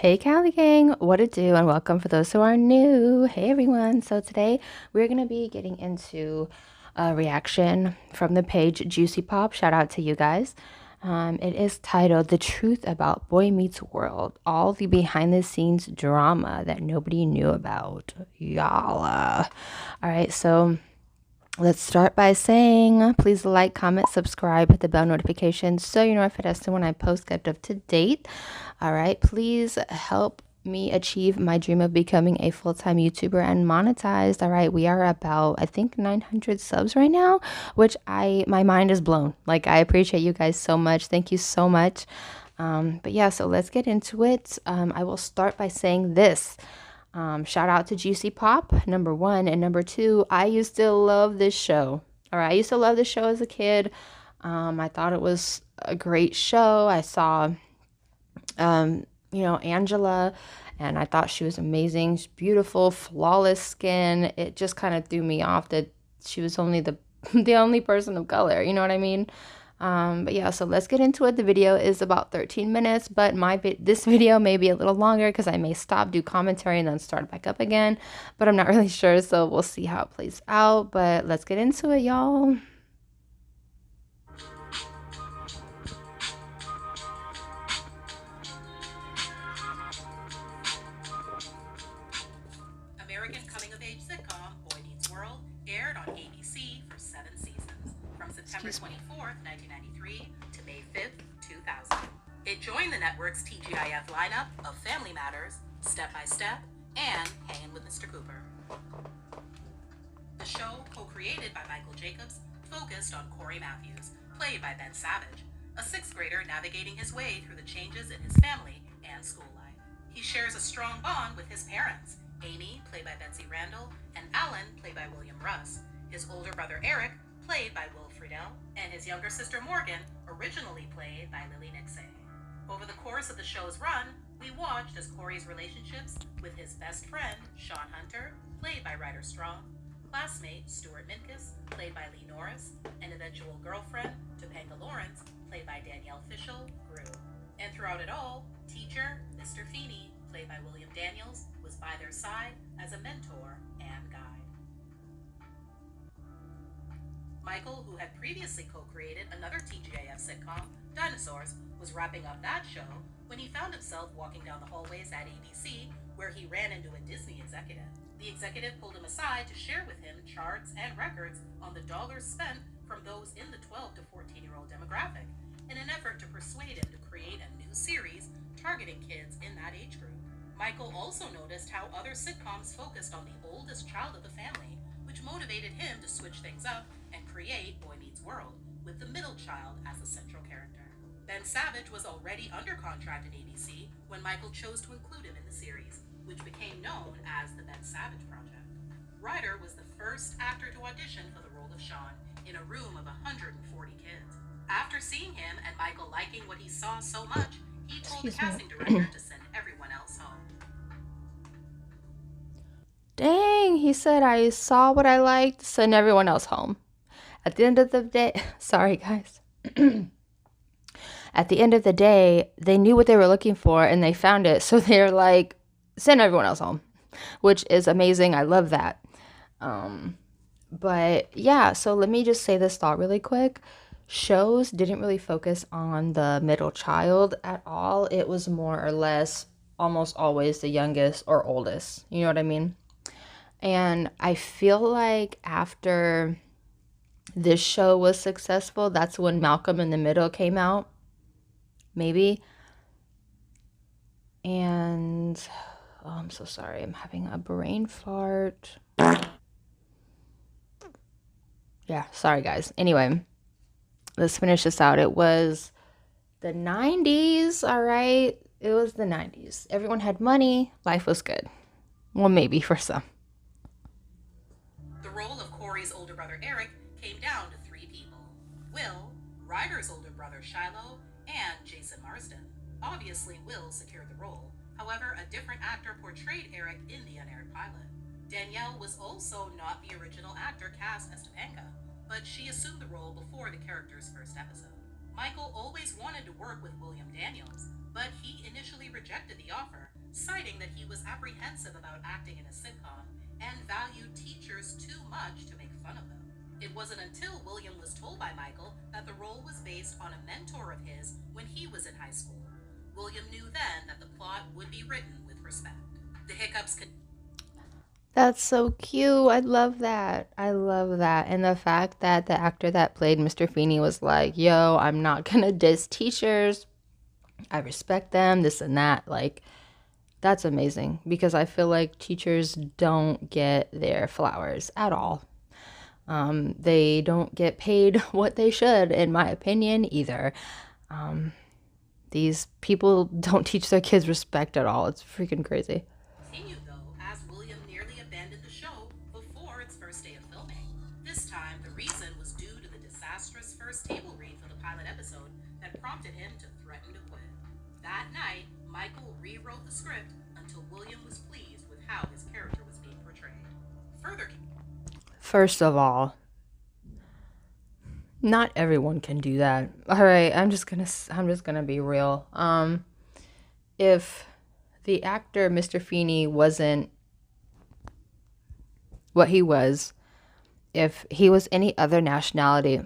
Hey Cali Gang, what it do, and welcome for those who are new. Hey everyone. So today we're gonna be getting into a reaction from the page Juicy Pop. Shout out to you guys. It is titled "The Truth About Boy Meets World: All the Behind the Scenes Drama That Nobody Knew About." Yalla. All right, so let's start by saying please like, comment, subscribe, hit the bell notification so you're notified as to when I post, kept up to date. All right, please help me achieve my dream of becoming a full-time YouTuber and monetized. All right, we are about, I think, 900 subs right now, which my mind is blown. Like, I appreciate you guys so much. Thank you so much. But yeah, so let's get into it. I will start by saying this. Shout out to Juicy Pop, number one. And number two, I used to love this show. All right, I used to love this show as a kid. I thought it was a great show. I saw, Angela, and I thought she was amazing. She's beautiful, flawless skin. It just kind of threw me off that she was only the the only person of color. You know what I mean? But yeah, so let's get into it. The video is about 13 minutes, but this video may be a little longer because I may stop, do commentary, and then start back up again. But I'm not really sure, so we'll see how it plays out. But let's get into it, y'all. American coming-of-age sitcom Boy Meets World aired on ABC for 7 seasons, from September 24th, 1993 to May 5th, 2000. It joined the network's TGIF lineup of Family Matters, Step by Step, and Hangin' with Mr. Cooper. The show, co-created by Michael Jacobs, focused on Corey Matthews, played by Ben Savage, a 6th grader navigating his way through the changes in his family and school life. He shares a strong bond with his parents, Amy, played by Betsy Randall, and Alan, played by William Russ, his older brother Eric, played by Will Friedle, and his younger sister Morgan, originally played by Lily Nixay. Over the course of the show's run, we watched as Corey's relationships with his best friend, Sean Hunter, played by Ryder Strong, classmate Stuart Minkus, played by Lee Norris, and eventual girlfriend, Topanga Lawrence, played by Danielle Fishel, grew. And throughout it all, teacher, Mr. Feeney, played by William Daniels, was by their side as a mentor and guide. Michael, who had previously co-created another TGIF sitcom, Dinosaurs, was wrapping up that show when he found himself walking down the hallways at ABC, where he ran into a Disney executive. The executive pulled him aside to share with him charts and records on the dollars spent from those in the 12 to 14-year-old demographic, in an effort to persuade him to create a new series targeting kids in that age group. Michael also noticed how other sitcoms focused on the oldest child of the family, which motivated him to switch things up and create Boy Meets World, with the middle child as the central character. Ben Savage was already under contract at ABC when Michael chose to include him in the series, which became known as the Ben Savage Project. Ryder was the first actor to audition for the role of Sean in a room of 140 kids. After seeing him and Michael liking what he saw so much, he told the casting director to send everyone else home. Dang, he said, I saw what I liked, send everyone else home. At the end of the day, sorry guys. At the end of the day, they knew what they were looking for and they found it. So they're like, send everyone else home, which is amazing. I love that. But yeah, so let me just say this thought really quick. Shows didn't really focus on the middle child at all. It was more or less almost always the youngest or oldest. You know what I mean? And I feel like after this show was successful, that's when Malcolm in the Middle came out. Maybe. And oh, I'm so sorry. I'm having a brain fart. Yeah, sorry guys. Anyway, let's finish this out. It was the 90s, all right? It was the 90s. Everyone had money. Life was good. Well, maybe for some. The role of Corey's older brother Eric came down to 3 people: Will, Ryder's older brother Shiloh, and Jason Marsden. Obviously, Will secured the role. However, a different actor portrayed Eric in the unaired pilot. Danielle was also not the original actor cast as Topanga, but she assumed the role before the character's first episode. Michael always wanted to work with William Daniels, but he initially rejected the offer citing that he was apprehensive about acting in a sitcom and valued teachers too much to make fun of them. It wasn't until William was told by Michael that the role was based on a mentor of his when he was in high school. William knew then that the plot would be written with respect. The hiccups could. That's so cute. I love that. I love that. And the fact that the actor that played Mr. Feeney was like, yo, I'm not going to diss teachers. I respect them, this and that. Like, that's amazing because I feel like teachers don't get their flowers at all. They don't get paid what they should, in my opinion, either. These people don't teach their kids respect at all. It's freaking crazy. Continued though, as William nearly abandoned the show before its first day of filming. This time, the reason was due to the disastrous first table read for the pilot episode that prompted him to threaten to quit. That night, Michael rewrote the script until William was pleased with how his character was being portrayed. First of all, not everyone can do that. All right, I'm just gonna be real. If the actor Mr. Feeney wasn't what he was, if he was any other nationality,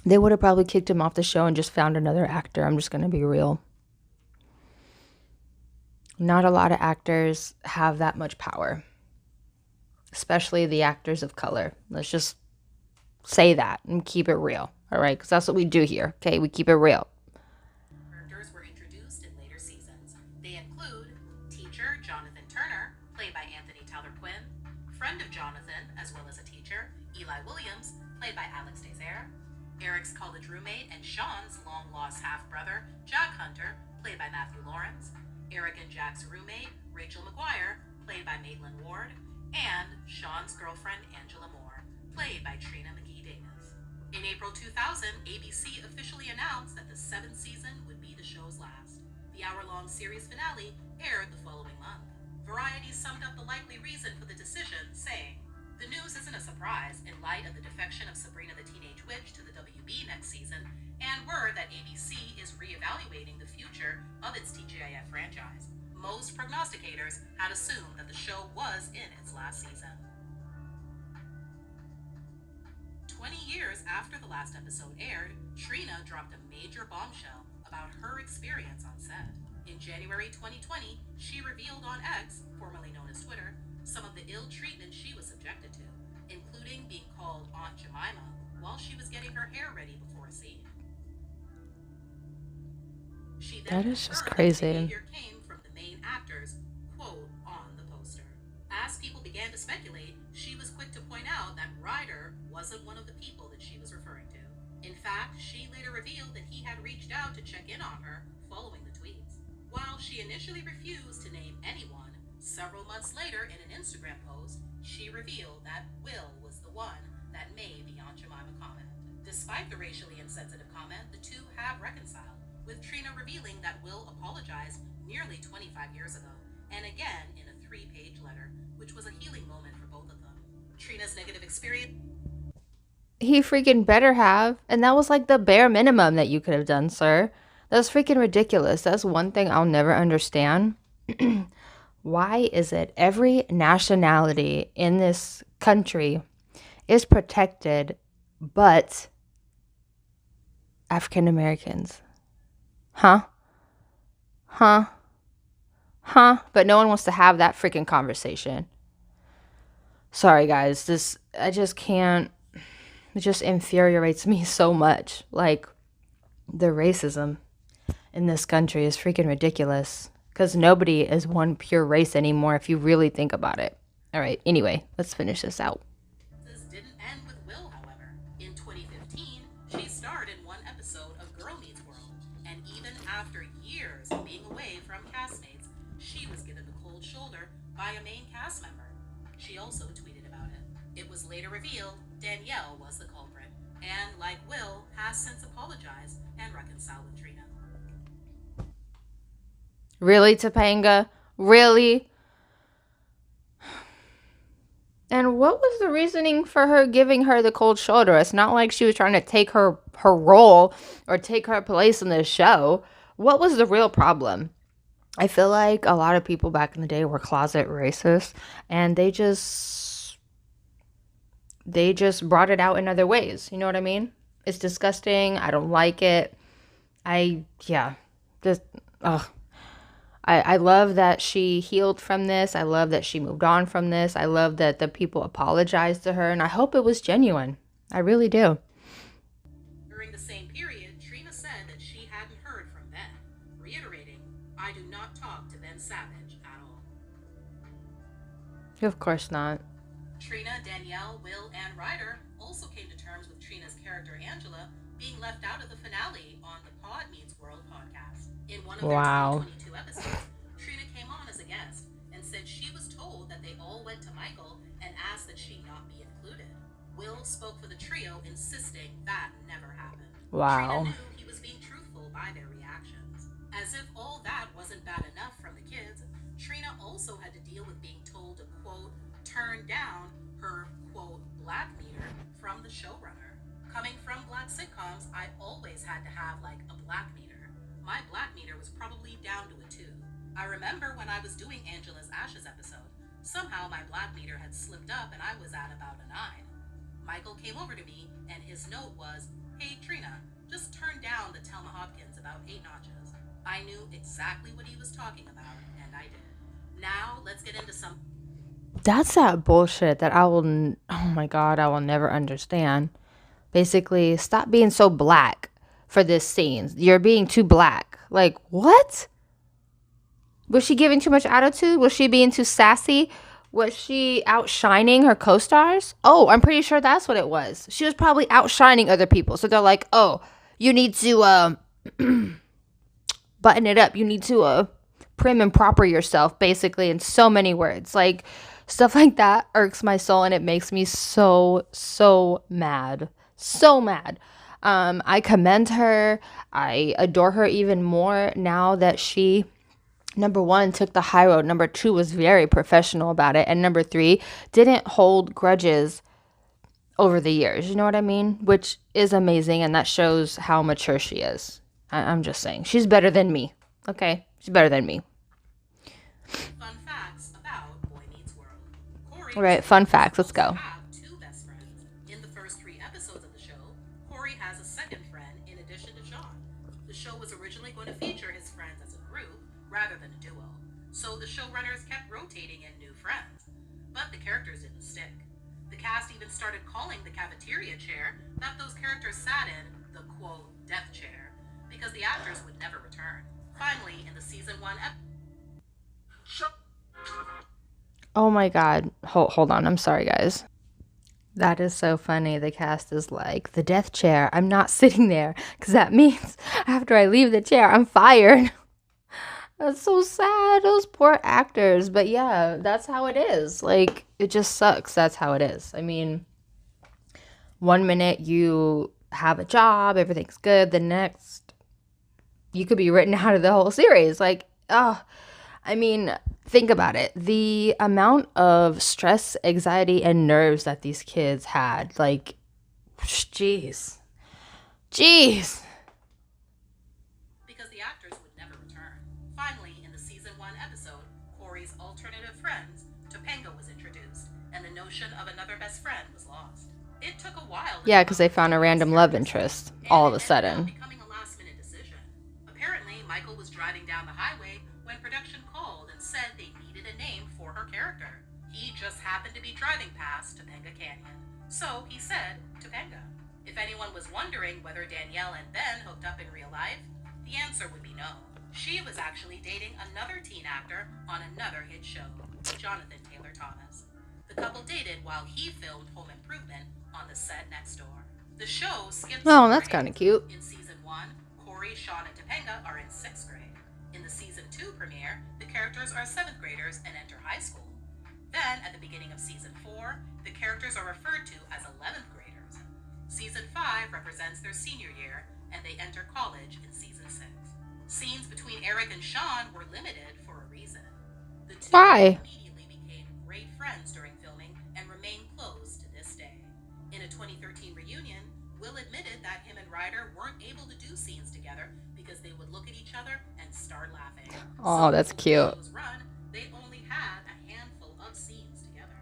they would have probably kicked him off the show and just found another actor. I'm just gonna be real. Not a lot of actors have that much power, especially the actors of color. Let's just say that and keep it real, all right? Because that's what we do here, okay? We keep it real. Characters were introduced in later seasons. They include teacher Jonathan Turner, played by Anthony Tyler Quinn, friend of Jonathan, as well as a teacher, Eli Williams, played by Alex Desire, Eric's college roommate and Sean's long-lost half-brother, Jack Hunter, played by Matthew Lawrence, Eric and Jack's roommate, Rachel McGuire, played by Maitland Ward, and Sean's girlfriend, Angela Moore, played by Trina McGee-Davis. In April 2000, ABC officially announced that the 7th season would be the show's last. The hour-long series finale aired the following month. Variety summed up the likely reason for the decision, saying, "The news isn't a surprise in light of the defection of Sabrina the Teenage Witch to the WB next season, and word that ABC is reevaluating the future of its TGIF franchise. Most prognosticators had assumed that the show was in its last season." 20 years after the last episode aired, Trina dropped a major bombshell about her experience on set. In January 2020, she revealed on X, formerly known as Twitter, some of the ill treatment she was subjected to, including being called Aunt Jemima while she was getting her hair ready before a scene. That is just crazy. The behavior came from the main actor's quote on the poster. As people began to speculate, she was quick to point out that Ryder wasn't one of the people that she was referring to. In fact, she later revealed that he had reached out to check in on her following the tweets. While she initially refused to name anyone, several months later in an Instagram post, she revealed that Will was the one that made the Aunt Jemima comment. Despite the racially insensitive comment, the two have reconciled, with Trina revealing that Will apologized nearly 25 years ago, and again in a 3-page letter, which was a healing moment for both of them. Trina's negative experience. He freaking better have. And that was like the bare minimum that you could have done, sir. That's freaking ridiculous. That's one thing I'll never understand. Why is it every nationality in this country is protected but African Americans? Huh? But no one wants to have that freaking conversation. Sorry, guys. I just can't. It just infuriates me so much. Like, the racism in this country is freaking ridiculous. Because nobody is one pure race anymore if you really think about it. All right, anyway, let's finish this out. This didn't end with Will, however. In 2015, she starred in one episode of Girl Meets World. And even after years of being away from castmates, she was given the cold shoulder by a main cast member. She also tweeted about it. It was later revealed Danielle was the culprit, and like Will, has since apologized and reconciled with Trina. Really, Topanga? Really? And what was the reasoning for her giving her the cold shoulder? It's not like she was trying to take her role or take her place in the show. What was the real problem? I feel like a lot of people back in the day were closet racist, and they just brought it out in other ways. You know what I mean? It's disgusting. I don't like it. Yeah, just, ugh. I love that she healed from this. I love that she moved on from this. I love that the people apologized to her, and I hope it was genuine. I really do. During the same period, Trina said that she hadn't heard from Ben, reiterating, "I do not talk to Ben Savage at all." Of course not. Trina, Danielle, Will, and Ryder also came to terms with Trina's character Angela being left out of the finale on the Pod Meets World podcast. In one of their Wow. 2022 episodes, Trina came on as a guest and said she was told that they all went to Michael and asked that she not be included. Will spoke for the trio, insisting that never happened. Wow. Trina knew he was being truthful by their reactions. As if all that wasn't bad enough from the kids, Trina also had to deal with being told to, quote, turn down her, quote, black meter from the showrunner. Coming from black sitcoms, I always had to have, like, a black meter. My black meter was probably down to a 2. I remember when I was doing Angela's Ashes episode, somehow my black meter had slipped up and I was at about a 9. Michael came over to me and his note was, "Hey Trina, just turn down the Telma Hopkins about 8 notches." I knew exactly what he was talking about, and I did. Now, let's get into some... That's that bullshit that oh my God, I will never understand. Basically, stop being so black for this scene. You're being too black. Like, what? Was she giving too much attitude? Was she being too sassy? Was she outshining her co-stars? Oh, I'm pretty sure that's what it was. She was probably outshining other people. So they're like, oh, you need to button it up. You need to prim and proper yourself, basically, in so many words. Like, stuff like that irks my soul, and it makes me so, so mad. So mad. I commend her. I adore her even more now that she, number one, took the high road. Number two, was very professional about it. And number three, didn't hold grudges over the years. You know what I mean? Which is amazing. And that shows how mature she is. I'm just saying. She's better than me. Okay? She's better than me. Fun facts about Boy Meets World. Corey All right, fun facts. Let's go. have 2 best friends. In the first 3 episodes of the show, Corey has a second friend in addition to Sean. The show was originally going to feature his friends as a group rather than a duo, so the showrunners kept rotating in new friends. But the characters didn't stick. The cast even started calling the cafeteria chair that those characters sat in the, quote, death chair, because the actors would never return. Finally, in the season 1 Oh my God. Hold on. I'm sorry, guys. That is so funny. The cast is like, the death chair. I'm not sitting there because that means after I leave the chair, I'm fired. That's so sad. Those poor actors. But yeah, that's how it is. Like, it just sucks. That's how it is. I mean, one minute you have a job, everything's good. The next, you could be written out of the whole series. Like, oh, I mean, think about it. The amount of stress, anxiety, and nerves that these kids had. Like, jeez. Jeez. because the actors would never return. Finally, in the season 1 episode, Corey's alternative friends, Topanga, was introduced, and the notion of another best friend was lost. It took a while. Yeah, because they found a random love interest all of a sudden. Becoming a last-minute decision. Apparently, Michael was driving down the highway when production called and said they needed a name for her character. He just happened to be driving past Topanga Canyon. So he said Topanga. If anyone was wondering whether Danielle and Ben hooked up in real life, the answer would be no. She was actually dating another teen actor on another hit show, Jonathan Taylor Thomas. The couple dated while he filmed Home Improvement on the set next door. The show skips... Oh, that's kind of cute. In season 1, Corey, Sean, and Topanga are in 6th grade. In the season 2 premiere, the characters are 7th graders and enter high school. Then, at the beginning of season 4, the characters are referred to as 11th graders. Season 5 represents their senior year, and they enter college in season 6. Scenes between Eric and Sean were limited for a reason. The two Why? immediately became great friends during filming and remain close to this day. In a 2013 reunion, Will admitted that him and Ryder weren't able to do scenes together because they would look at each other and start laughing. Oh, that's cute. Run, they only had a handful of scenes together.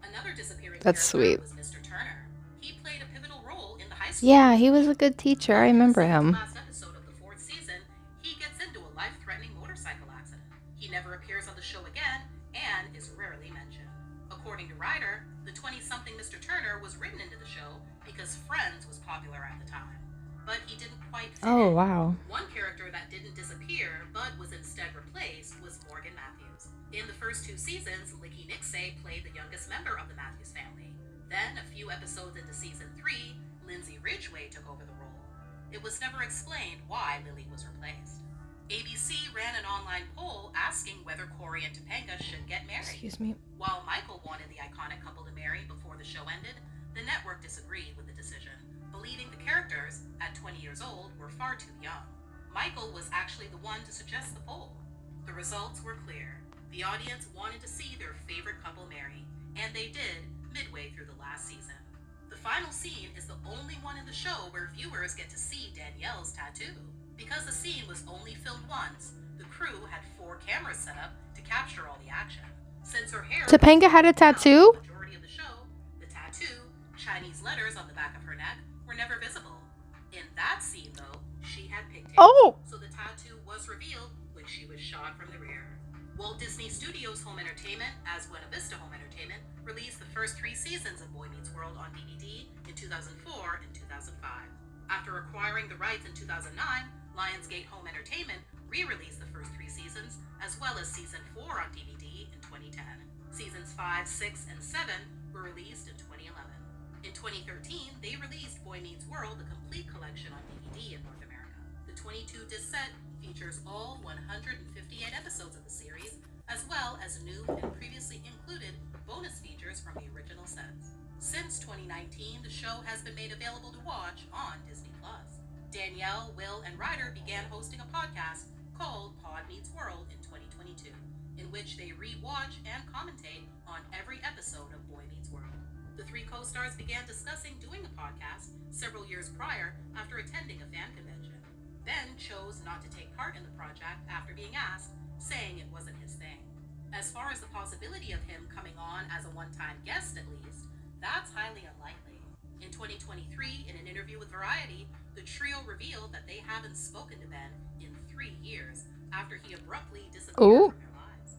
Another disappearing That's character sweet. was Mr. Turner. He played a pivotal role in the high school. Yeah, he was a good teacher. I remember him. Last episode of the 4th season, he gets into a life-threatening motorcycle accident. He never appears on the show again and is rarely mentioned. According to Ryder, the 20-something Mr. Turner was written into the show because Friends was popular at the time, but he didn't quite fit Oh, in. wow. One character that didn't disappear but was instead replaced was Morgan Matthews. In the first 2 seasons, Licky Nixay played the youngest member of the Matthews family. Then, a few episodes into season 3, Lindsay Ridgway took over the role. It was never explained why Lily was replaced. ABC ran an online poll asking whether Corey and Topanga should get married. Excuse me. While Michael wanted the iconic couple to marry before the show ended, the network disagreed with the decision, believing the characters, at 20 years old, were far too young. Michael was actually the one to suggest the poll. The results were clear. The audience wanted to see their favorite couple marry, and they did midway through the last season. The final scene is the only one in the show where viewers get to see Danielle's tattoo. Because the scene was only filmed once, the crew had 4 cameras set up to capture all the action. Since her hair Topanga had a tattoo? the majority of the show, the tattoo, Chinese letters on the back of her neck, were never visible. In that scene, though, she had pigtails. Oh! So the tattoo was revealed when she was shot from the rear. Walt Disney Studios Home Entertainment, as Buena Vista Home Entertainment, released the first 3 seasons of Boy Meets World on DVD in 2004 and 2005. After acquiring the rights in 2009, Lionsgate Home Entertainment re-released the first 3 seasons, as well as season 4 on DVD in 2010. Seasons 5, 6, and 7 were released in 2011. In 2013, they released Boy Meets World, the complete collection on DVD in North America. The 22-disc set features all 158 episodes of the series, as well as new and previously included bonus features from the original sets. Since 2019, the show has been made available to watch on Disney+. Danielle, Will, and Ryder began hosting a podcast called Pod Meets World in 2022, in which they re-watch and commentate on every episode of Boy Meets World. The 3 co-stars began discussing doing a podcast several years prior after attending a fan convention. Ben chose not to take part in the project after being asked, saying it wasn't his thing. As far as the possibility of him coming on as a one-time guest at least, that's highly unlikely. In 2023, in an interview with Variety, the trio revealed that they haven't spoken to Ben in 3 years after he abruptly disappeared from their lives.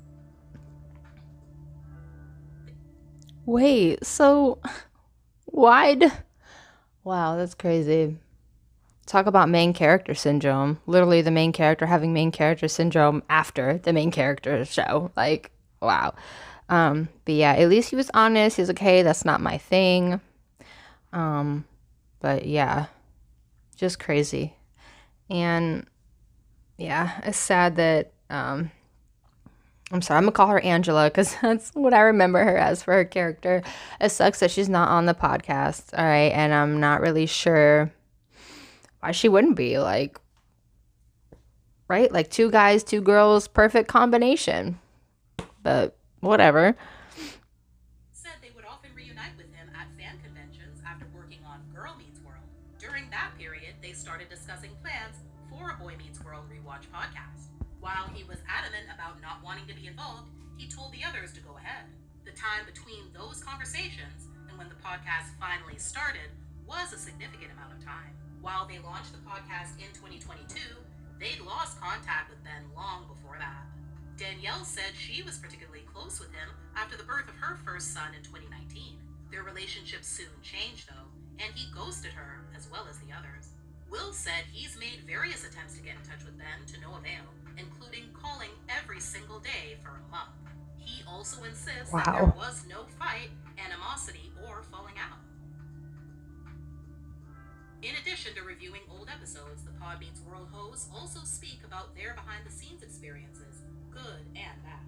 Wait, so wow, that's crazy. Talk about main character syndrome. Literally the main character having main character syndrome after the main character show. Like, wow. But yeah, at least he was honest. He's like, hey, that's not my thing. But yeah, just crazy. And yeah, it's sad that I'm sorry, I'm gonna call her Angela because that's what I remember her as for her character. It sucks that she's not on the podcast. All right, and I'm not really sure why she wouldn't be, like, right? Like 2 guys, 2 girls, perfect combination. But whatever. Said they would often reunite with him at fan conventions after working on Girl Meets World. During that period, they started discussing plans for a Boy Meets World rewatch podcast. While he was adamant about not wanting to be involved, he told the others to go ahead. The time between those conversations and when the podcast finally started was a significant amount of time. While they launched the podcast in 2022, they'd lost contact with Ben long before that. Danielle said she was particularly close with him after the birth of her first son in 2019. Their relationship soon changed, though, and he ghosted her as well as the others. Will said he's made various attempts to get in touch with Ben to no avail, including calling every single day for a month. He also insists that there was no fight, animosity, or falling out. In addition to reviewing old episodes, the Pod Meets World hosts also speak about their behind-the-scenes experiences, good and bad.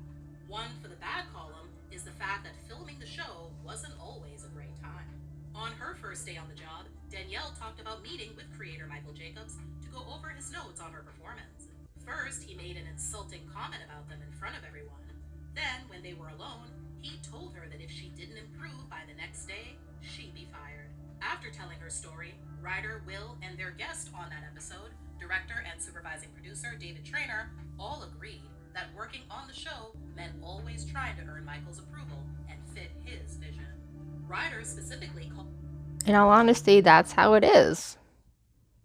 One for the bad column is the fact that filming the show wasn't always a great time. On her first day on the job, Danielle talked about meeting with creator Michael Jacobs to go over his notes on her performance. First, he made an insulting comment about them in front of everyone. Then, when they were alone, he told her that if she didn't improve by the next day, she'd be fired. After telling her story, Ryder, Will, and their guest on that episode, director and supervising producer David Trainer, all agreed that working on the show meant always trying to earn Michael's approval and fit his vision. Writers specifically called... In all honesty, that's how it is.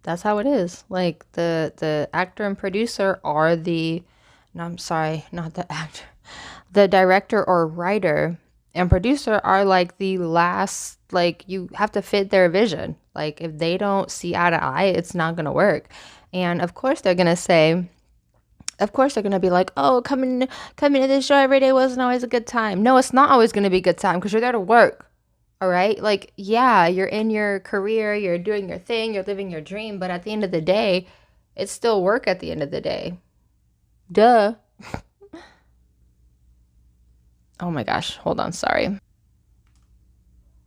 That's how it is. Like the actor and producer are the, no, I'm sorry, not the actor. The director or writer and producer are like the last, like you have to fit their vision. Like if they don't see eye to eye, it's not going to work. And of course they're going to say, of course they're going to be like, oh, coming to this show every day wasn't always a good time. No, it's not always going to be a good time because you're there to work. All right. Like, yeah, you're in your career, you're doing your thing, you're living your dream. But at the end of the day, it's still work at the end of the day. Duh. Oh my gosh. Hold on. Sorry.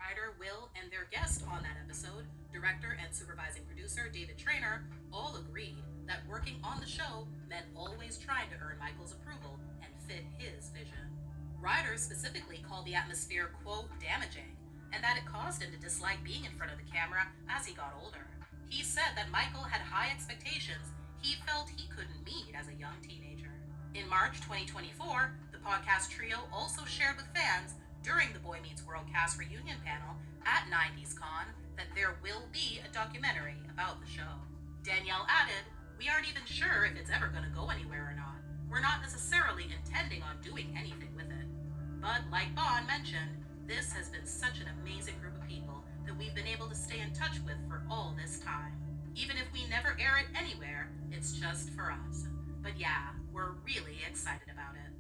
Writer Will and their guest on that episode, director and supervising producer David Trina, all agreed that working on the show meant always trying to earn Michael's approval and fit his vision. Writers specifically called the atmosphere, quote, damaging, and that it caused him to dislike being in front of the camera as he got older. He said that Michael had high expectations he felt he couldn't meet as a young teenager. In March 2024, the podcast trio also shared with fans during the Boy Meets World cast reunion panel at 90s Con that there will be a documentary about the show. Danielle added, "We aren't even sure if it's ever going to go anywhere or not. We're not necessarily intending on doing anything with it. But like Bon mentioned, this has been such an amazing group of people that we've been able to stay in touch with for all this time. Even if we never air it anywhere, it's just for us. But yeah, we're really excited about it."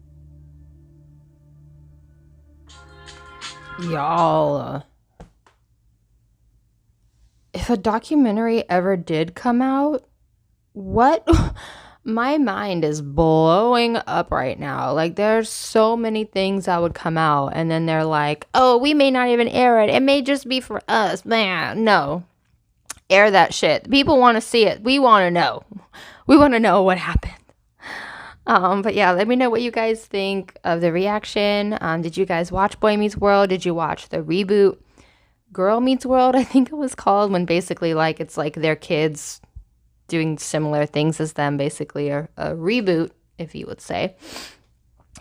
Y'all, if a documentary ever did come out, what? My mind is blowing up right now. Like, there's so many things that would come out, and then they're like, oh, we may not even air it. It may just be for us. Man, no. Air that shit. People want to see it. We want to know. We want to know what happened. But yeah, let me know what you guys think of the reaction. Did you guys watch Boy Meets World? Did you watch the reboot Girl Meets World, I think it was called, when basically like it's like their kids doing similar things as them, basically a reboot, if you would say.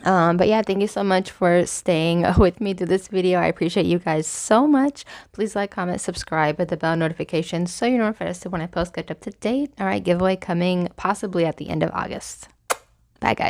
But yeah, thank you so much for staying with me through this video. I appreciate you guys so much. Please like, comment, subscribe, hit the bell notification so you're notified as to when I post, get up to date. All right, giveaway coming possibly at the end of August. Bye, guys.